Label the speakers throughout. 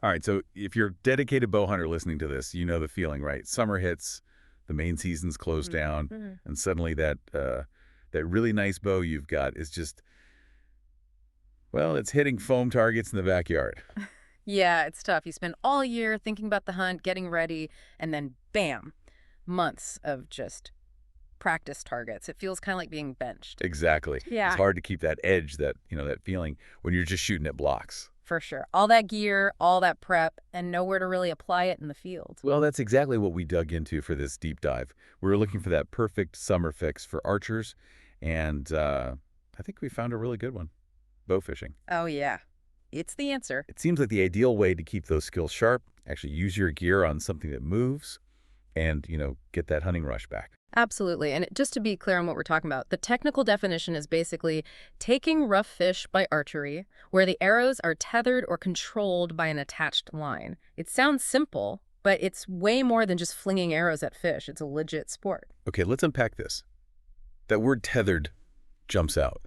Speaker 1: All right, so if you're a dedicated bow hunter listening to this, you know the feeling, right? Summer hits, the main season's closed down, and suddenly that really nice bow you've got is just, well, it's hitting foam targets in the backyard.
Speaker 2: Yeah, it's tough. You spend all year thinking about the hunt, getting ready, and then bam, months of just practice targets. It feels kind of like being benched.
Speaker 1: Exactly. It's
Speaker 2: Yeah,
Speaker 1: hard to keep that edge, that feeling when you're just shooting at blocks.
Speaker 2: for sure. All that gear, all that prep, and nowhere to really apply it in the field.
Speaker 1: Well, that's exactly what we dug into for this deep dive. We were looking for that perfect summer fix for archers, and I think we found a really good one, bow fishing.
Speaker 2: Oh, yeah. It's the answer.
Speaker 1: It seems like the ideal way to keep those skills sharp, actually use your gear on something that moves, and, get that hunting rush back.
Speaker 2: Absolutely. And just to be clear on what we're talking about, the technical definition is basically taking rough fish by archery, where the arrows are tethered or controlled by an attached line. It sounds simple, but it's way more than just flinging arrows at fish. It's a legit sport.
Speaker 1: Okay, let's unpack this. That word tethered jumps out.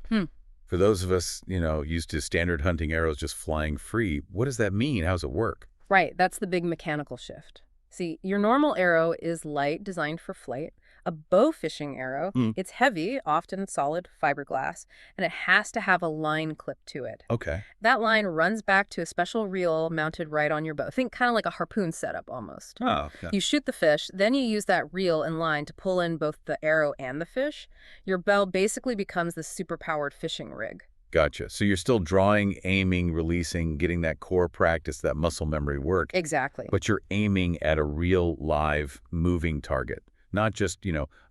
Speaker 1: For those of us, used to standard hunting arrows just flying free, what does that mean? How does it work?
Speaker 2: Right, that's the big mechanical shift. See, your normal arrow is light, designed for flight. A bow fishing arrow, it's heavy, often solid fiberglass, and it has to have a line clipped to it.
Speaker 1: Okay.
Speaker 2: That line runs back to a special reel mounted right on your bow. Think kind of like a harpoon setup almost.
Speaker 1: Oh, yeah.
Speaker 2: You shoot the fish, then you use that reel and line to pull in both the arrow and the fish. Your bow basically becomes this super-powered fishing rig.
Speaker 1: Gotcha. So you're still drawing, aiming, releasing, getting that core practice, that muscle memory work,
Speaker 2: Exactly.
Speaker 1: but you're aiming at a real, live, moving target, not just,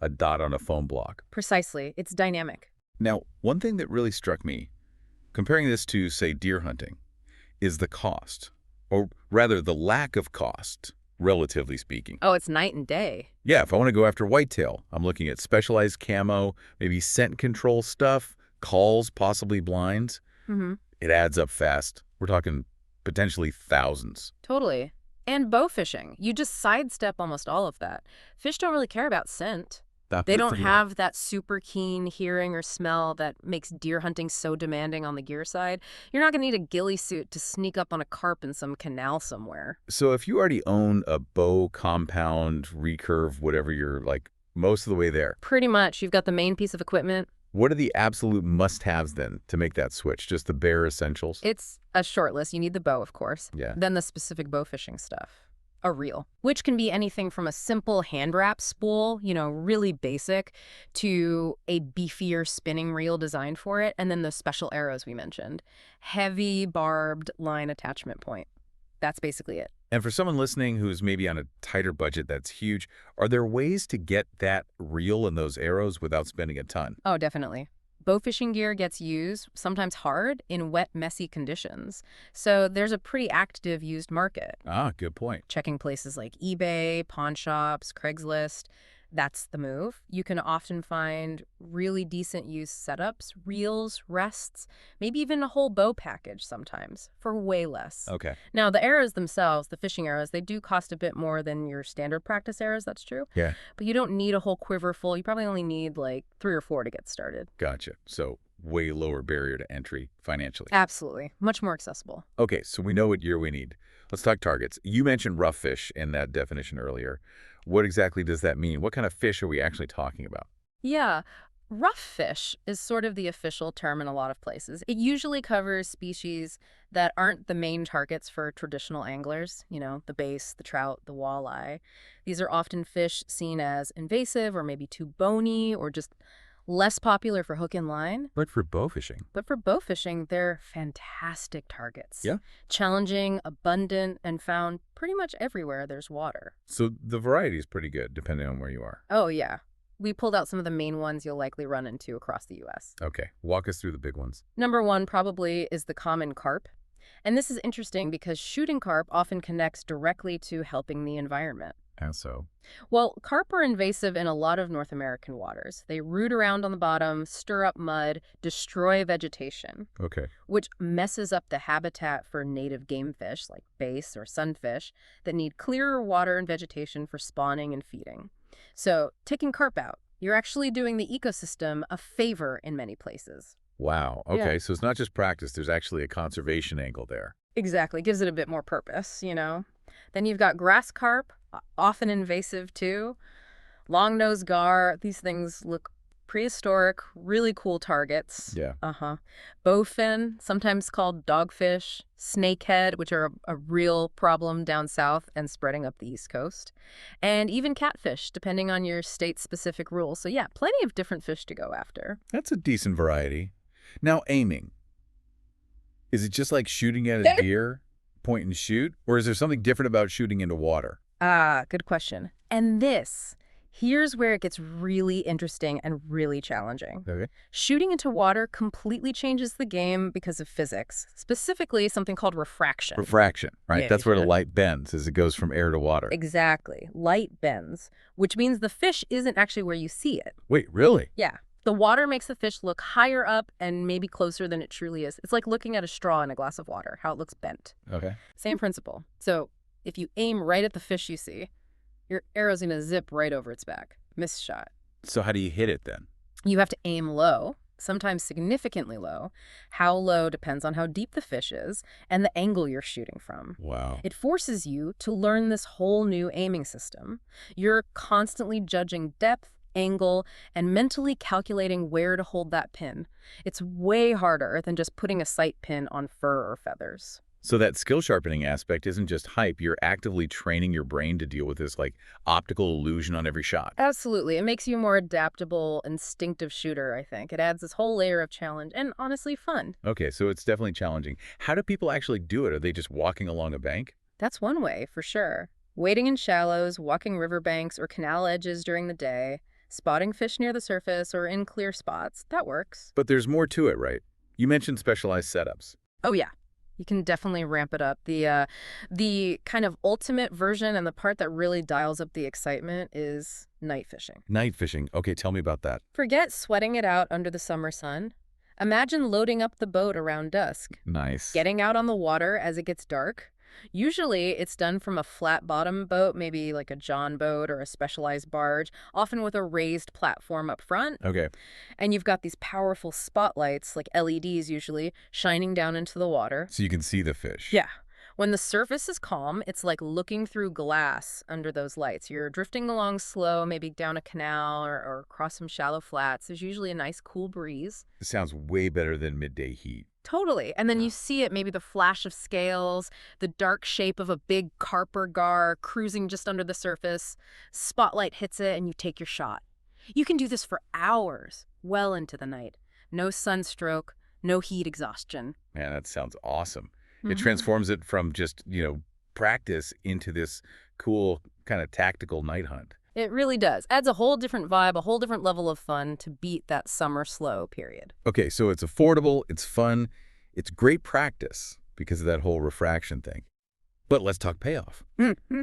Speaker 1: a dot on a foam block.
Speaker 2: Precisely. It's dynamic.
Speaker 1: Now, one thing that really struck me, comparing this to, say, deer hunting, is the cost, or rather the lack of cost, relatively speaking.
Speaker 2: Oh, it's night and day.
Speaker 1: Yeah, if I want to go after whitetail, I'm looking at specialized camo, maybe scent control stuff, calls, possibly blinds. It adds up fast. We're talking potentially thousands.
Speaker 2: Totally. And bow fishing. You just sidestep almost all of that. Fish don't really care about scent. They don't have that super keen hearing or smell that makes deer hunting so demanding on the gear side. You're not going to need a ghillie suit to sneak up on a carp in some canal somewhere.
Speaker 1: So if you already own a bow, compound, recurve, whatever, you're like most of the way there.
Speaker 2: Pretty much. You've got the main piece of equipment.
Speaker 1: What are the absolute must-haves then to make that switch? Just the bare essentials?
Speaker 2: It's a short list. You need the bow, of course.
Speaker 1: Yeah.
Speaker 2: Then the specific bow fishing stuff. A reel, which can be anything from a simple hand wrap spool, really basic, to a beefier spinning reel designed for it, and then the special arrows we mentioned. Heavy barbed line attachment point. That's basically it.
Speaker 1: And for someone listening who's maybe on a tighter budget that's huge, are there ways to get that reel and those arrows without spending a ton?
Speaker 2: Oh, definitely. Bow fishing gear gets used, sometimes hard, in wet, messy conditions. So there's a pretty active used market.
Speaker 1: Ah, good point.
Speaker 2: Checking places like eBay, pawn shops, Craigslist. That's the move. You can often find really decent used setups, reels, rests, maybe even a whole bow package sometimes for way less.
Speaker 1: Okay.
Speaker 2: Now, the arrows themselves, the fishing arrows, they do cost a bit more than your standard practice arrows, that's true.
Speaker 1: Yeah.
Speaker 2: But you don't need a whole quiver full. You probably only need like 3 or 4 to get started.
Speaker 1: Gotcha. So way lower barrier to entry financially.
Speaker 2: Absolutely. Much more accessible.
Speaker 1: Okay, so we know what gear we need. Let's talk targets. You mentioned rough fish in that definition earlier. What exactly does that mean? What kind of fish are we actually talking about?
Speaker 2: Yeah. Rough fish is sort of the official term in a lot of places. It usually covers species that aren't the main targets for traditional anglers, the bass, the trout, the walleye. These are often fish seen as invasive or maybe too bony or just less popular for hook and line.
Speaker 1: But for bow fishing.
Speaker 2: But for bow fishing, they're fantastic targets.
Speaker 1: Yeah.
Speaker 2: Challenging, abundant, and found pretty much everywhere there's water.
Speaker 1: So the variety is pretty good depending on where you are.
Speaker 2: Oh, yeah. We pulled out some of the main ones you'll likely run into across the U.S.
Speaker 1: Okay, walk us through the big ones.
Speaker 2: Number one probably is the common carp. And this is interesting because shooting carp often connects directly to helping the environment.
Speaker 1: And so?
Speaker 2: Well, carp are invasive in a lot of North American waters. They root around on the bottom, stir up mud, destroy vegetation,
Speaker 1: Okay.
Speaker 2: which messes up the habitat for native game fish like bass or sunfish that need clearer water and vegetation for spawning and feeding. So, taking carp out, you're actually doing the ecosystem a favor in many places.
Speaker 1: Wow. Okay,
Speaker 2: Yeah.
Speaker 1: so it's not just practice. There's actually a conservation angle there.
Speaker 2: Exactly. Gives it a bit more purpose, you know? Then you've got grass carp, often invasive too. Long-nosed gar. These things look prehistoric, really cool targets.
Speaker 1: Yeah.
Speaker 2: Uh-huh. Bowfin, sometimes called dogfish. Snakehead, which are a real problem down south and spreading up the East Coast. And even catfish, depending on your state-specific rules. So yeah, plenty of different fish to go after.
Speaker 1: That's a decent variety. Now, aiming. Is it just like shooting at a deer, point and shoot? Or is there something different about shooting into water?
Speaker 2: Ah, good question. And here's where it gets really interesting and really challenging.
Speaker 1: Okay.
Speaker 2: Shooting into water completely changes the game because of physics, specifically something called refraction.
Speaker 1: Refraction, right?
Speaker 2: Yeah,
Speaker 1: That's where the light bends as it goes from air to water.
Speaker 2: Exactly. Light bends, which means the fish isn't actually where you see it.
Speaker 1: Wait, really?
Speaker 2: Yeah. The water makes the fish look higher up and maybe closer than it truly is. It's like looking at a straw in a glass of water, how it looks bent.
Speaker 1: Okay.
Speaker 2: Same principle. So if you aim right at the fish you see, your arrow's going to zip right over its back. Missed shot.
Speaker 1: So how do you hit it then?
Speaker 2: You have to aim low, sometimes significantly low. How low depends on how deep the fish is and the angle you're shooting from.
Speaker 1: Wow.
Speaker 2: It forces you to learn this whole new aiming system. You're constantly judging depth, angle, and mentally calculating where to hold that pin. It's way harder than just putting a sight pin on fur or feathers.
Speaker 1: So that skill sharpening aspect isn't just hype. You're actively training your brain to deal with this like optical illusion on every shot.
Speaker 2: Absolutely. It makes you a more adaptable, instinctive shooter, I think. It adds this whole layer of challenge and honestly fun.
Speaker 1: Okay, so it's definitely challenging. How do people actually do it? Are they just walking along a bank?
Speaker 2: That's one way, for sure. Wading in shallows, walking riverbanks or canal edges during the day, spotting fish near the surface or in clear spots, that works.
Speaker 1: But there's more to it, right? You mentioned specialized setups.
Speaker 2: Oh, yeah. You can definitely ramp it up. The kind of ultimate version and the part that really dials up the excitement is night fishing.
Speaker 1: Night fishing. Okay, tell me about that.
Speaker 2: Forget sweating it out under the summer sun. Imagine loading up the boat around dusk,
Speaker 1: Nice.
Speaker 2: getting out on the water as it gets dark. Usually it's done from a flat bottom boat, maybe like a John boat or a specialized barge, often with a raised platform up front.
Speaker 1: Okay.
Speaker 2: And you've got these powerful spotlights, like LEDs usually, shining down into the water.
Speaker 1: So you can see the fish.
Speaker 2: Yeah. When the surface is calm, it's like looking through glass under those lights. You're drifting along slow, maybe down a canal or across some shallow flats. There's usually a nice cool breeze.
Speaker 1: This sounds way better than midday heat.
Speaker 2: Totally. And then you see it, maybe the flash of scales, the dark shape of a big carp or gar cruising just under the surface. Spotlight hits it and you take your shot. You can do this for hours, well into the night. No sunstroke, no heat exhaustion.
Speaker 1: Man, that sounds awesome. It transforms it from just, practice into this cool kind of tactical night hunt.
Speaker 2: It really does. Adds a whole different vibe, a whole different level of fun to beat that summer slow period.
Speaker 1: Okay, so it's affordable, it's fun, it's great practice because of that whole refraction thing. But let's talk payoff.
Speaker 2: Mm-hmm.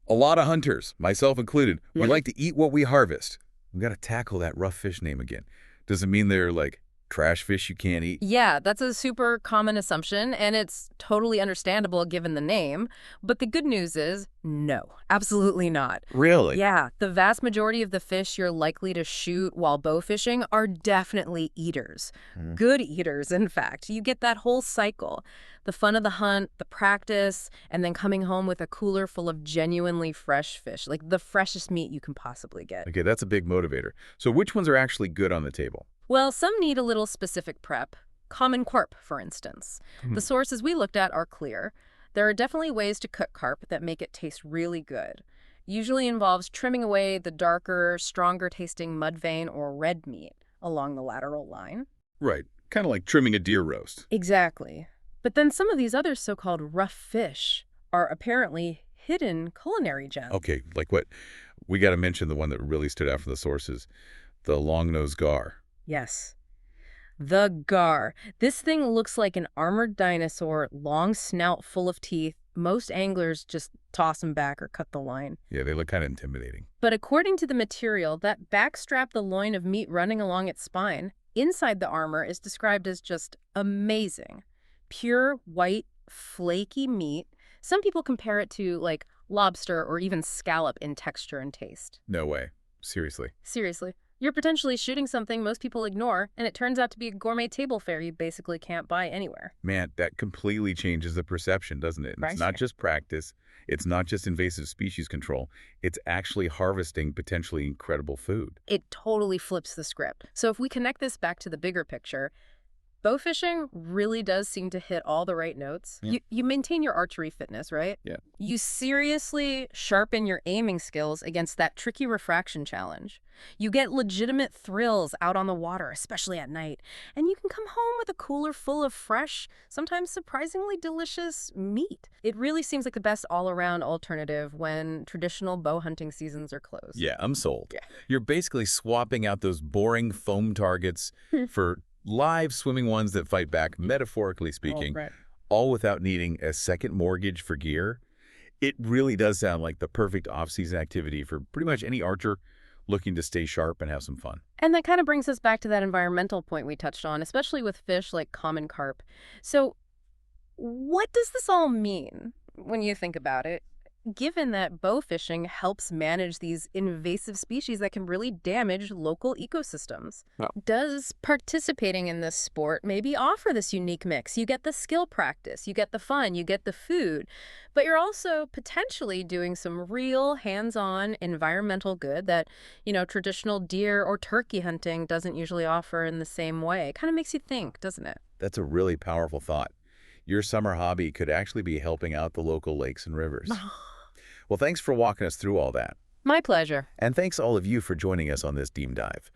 Speaker 1: A lot of hunters, myself included, we like to eat what we harvest. We got to tackle that rough fish name again. Does it mean they're like trash fish you can't eat?
Speaker 2: Yeah, that's a super common assumption, and it's totally understandable given the name. But the good news is, no, absolutely not.
Speaker 1: Really?
Speaker 2: Yeah, the vast majority of the fish you're likely to shoot while bow fishing are definitely eaters. Good eaters, in fact. You get that whole cycle. The fun of the hunt, the practice, and then coming home with a cooler full of genuinely fresh fish, like the freshest meat you can possibly get.
Speaker 1: Okay, that's a big motivator. So which ones are actually good on the table?
Speaker 2: Well, some need a little specific prep. Common carp, for instance. The sources we looked at are clear. There are definitely ways to cook carp that make it taste really good. Usually involves trimming away the darker, stronger tasting mud vein or red meat along the lateral line.
Speaker 1: Right, kind of like trimming a deer roast.
Speaker 2: Exactly. But then some of these other so-called rough fish are apparently hidden culinary gems.
Speaker 1: Okay, like what? We got to mention the one that really stood out from the sources, the long-nosed gar.
Speaker 2: Yes. The gar. This thing looks like an armored dinosaur, long snout full of teeth. Most anglers just toss them back or cut the line.
Speaker 1: Yeah, they look kind of intimidating.
Speaker 2: But according to the material, that backstrap the loin of meat running along its spine, inside the armor is described as just amazing. Pure, white, flaky meat. Some people compare it to, like, lobster or even scallop in texture and taste.
Speaker 1: No way. Seriously.
Speaker 2: Seriously. You're potentially shooting something most people ignore, and it turns out to be a gourmet table fare you basically can't buy anywhere.
Speaker 1: Man, that completely changes the perception, doesn't it? And it's not just practice. It's not just invasive species control. It's actually harvesting potentially incredible food.
Speaker 2: It totally flips the script. So if we connect this back to the bigger picture, bow fishing really does seem to hit all the right notes.
Speaker 1: Yeah.
Speaker 2: You maintain your archery fitness, right?
Speaker 1: Yeah.
Speaker 2: You seriously sharpen your aiming skills against that tricky refraction challenge. You get legitimate thrills out on the water, especially at night. And you can come home with a cooler full of fresh, sometimes surprisingly delicious meat. It really seems like the best all-around alternative when traditional bow hunting seasons are closed.
Speaker 1: Yeah, I'm sold.
Speaker 2: Yeah.
Speaker 1: You're basically swapping out those boring foam targets for live swimming ones that fight back, metaphorically speaking, all without needing a second mortgage for gear. It really does sound like the perfect off-season activity for pretty much any archer looking to stay sharp and have some fun.
Speaker 2: And that kind of brings us back to that environmental point we touched on, especially with fish like common carp. So what does this all mean when you think about it? Given that bow fishing helps manage these invasive species that can really damage local ecosystems.
Speaker 3: Yeah.
Speaker 2: Does participating in this sport maybe offer this unique mix? You get the skill practice, you get the fun, you get the food, but you're also potentially doing some real hands-on environmental good that, traditional deer or turkey hunting doesn't usually offer in the same way. It kind of makes you think, doesn't it?
Speaker 1: That's a really powerful thought. Your summer hobby could actually be helping out the local lakes and rivers. Well, thanks for walking us through all that.
Speaker 2: My pleasure.
Speaker 1: And thanks all of you for joining us on this deep dive.